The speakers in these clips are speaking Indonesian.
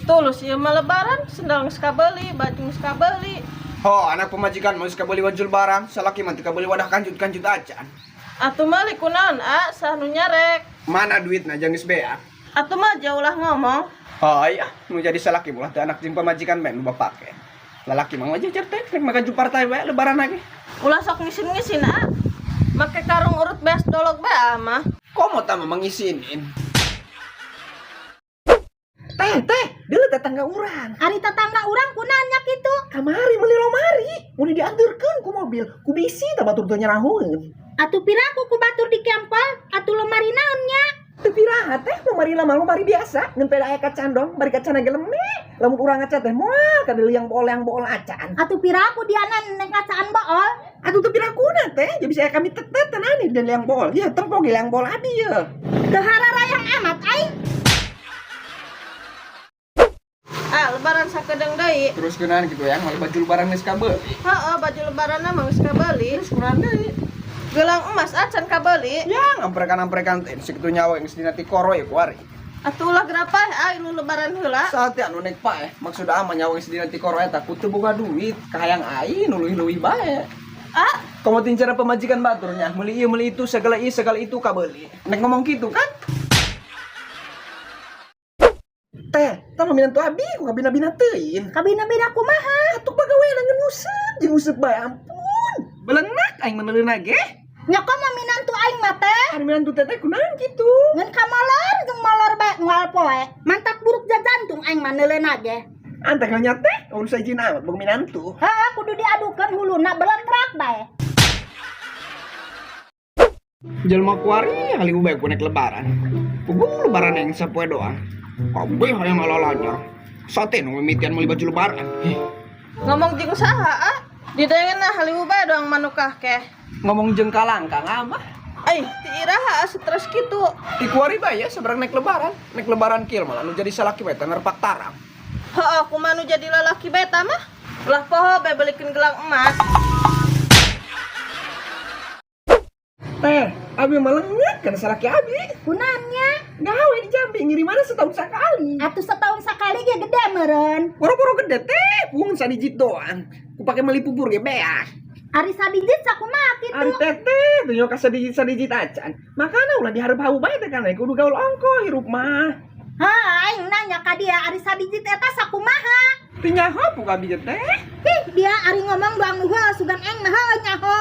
Tulus ya mah lebaran, sendal geus kabeli, baju geus kabeli. Ho, anak pemajikan mau kabeli baju lebaran, salaki mah teu kabeli wadah kancut-kancut acan. Atuh mah likunaon sah nu nyarek. Mana duitna jeung geus beak? Atuh mah jauh lah ngomong. Oh iya, nu jadi salaki mulah teh anak jeung pamajikan men nu bapake. Lalaki mah wajar teh rek maju partai we lebaran lagi. Ulah sok ngisin-ngisin make karung urut beas dolog bae mah. Komo tah mengisinin. Teh, deuleu tetangga urang. Ari tetangga urang kunaanya kitu. Kamari meuli lomari, mun dianteurkeun ku mobil, ku bisi tah batur teu nyarahoeun. Atuh piraku ku batur di kempel, atuh lemari naonnya? Teu piraha teh lomari lomari biasa, ngan peda aya kacan dong, bari kacan ge leme. Lamun urang ngaca teh moal ka deuli yang bool acan. Atuh piraku diana neng kacaan bool. Atuh teu pirakuna teh, jadi bisa kami tetet tenani dan liang bool. Ya tempo ge liang bool abi ya. Teu hararayang amat aing. Lebaran sakedeng deui. Terus keunaan gitu yang mali baju lebaran geus kabeuli. Heeh, baju lebaranna mah geus kabeli. Terus keunaan deui. Gelang emas acan kabeli. Ya, amprekan teh sakitu nyawa geus dina ti koro ya kuari. Atuh ulah gerapah nu lebaran heula. Saatnya anu nek pae, maksud mah nyawa geus dina ti koro eta ku teu boga duit, kahayang aing nu leuwih-leuwih bae. Komo tincara pemajikan baturnya, meuli ieu meuli itu segala itu kabeli. Nek ngomong kitu kan? Teh, tah minantu abi ku kabina-bina teuing. Kabina-bina kumaha? Atuh pagawean ngan nguseup, jeung nguseup bae ampun. Belenak aing meneuleuna ge. Nya komo minantu aing mah teh. Ari minantu teh kunaon kitu? Ngan kamolor jeung molor bae moal poe. Mantak buruk jajantung aing mah neuleuna ge. Anteh nya teh, urus sajin amat boga minantu. Heuh, kudu diadukeun huluna beletrak bae. Jelma kuari haliu bae ku naik lebaran. Puguh lebaran yang sapoe doang. Kabeh hayang ngalalanya. Sate nu mimitian meuli baju lebaran. Ngomong jeung saha Didengeunna haliu bae doang manukah keh. Ngomong jeung kalangkang mah. Ti iraha stres kitu. Di kuari bae ya sabarang naik lebaran. Naik lebaran kieu malah nu jadi salaki bae teh nerpak tarang. Heeh, kumaha nu jadi lalaki bae tah mah. Ulah poho bae belikeun gelang emas. Teh, abi melengit kan salaki abi. Kunaannya? Gawe di Jambi ngirimanna setahun sekali. Atuh setahun sekali ge gede meureun. Boro-boro gede teh, pung sadijit doang. Ku pake meuli bubur ge beak. Ari sadijit sakumaha kitu? Ari teteh, teu nyoka sadijit acan. Makana ulah dihareup hau bae teh kana kudu gaul ongko hirup mah. Aing nanya ka dia ari sadijit eta sakumaha? Teu nyaho pu ka abi teh. Ih, dia ari ngomong doang nuheuh sugan eng mah nyaho.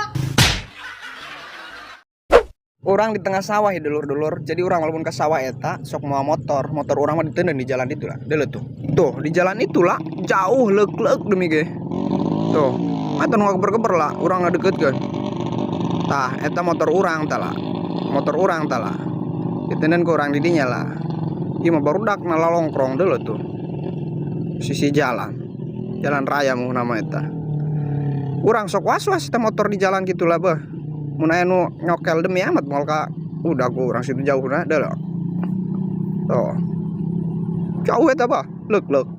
Orang di tengah sawah ya dulur-dulur. Jadi orang walaupun ke sawah eta sok mau motor orang mah ditendang di jalan itu lah. Dele tuh. Tuh, di jalan itulah jauh leuk-leuk demi ge. Tuh. Eta nu geber-geber lah, urang ngadeukeutkeun. Tah, eta motor urang tah lah. Motor urang tah lah. Ditendang ke urang di dinya lah. Ieu mah barudak na lalongkrong deuleu tuh. Sisi jalan. Jalan raya mah nama eta. Urang sok was-was eta motor di jalan kitu lah beuh. Mun aya nu nyokel demi amat moal ka udah ku urang situ jauhna deuleu. Tuh. Jauh eta bah, leuk-leuk.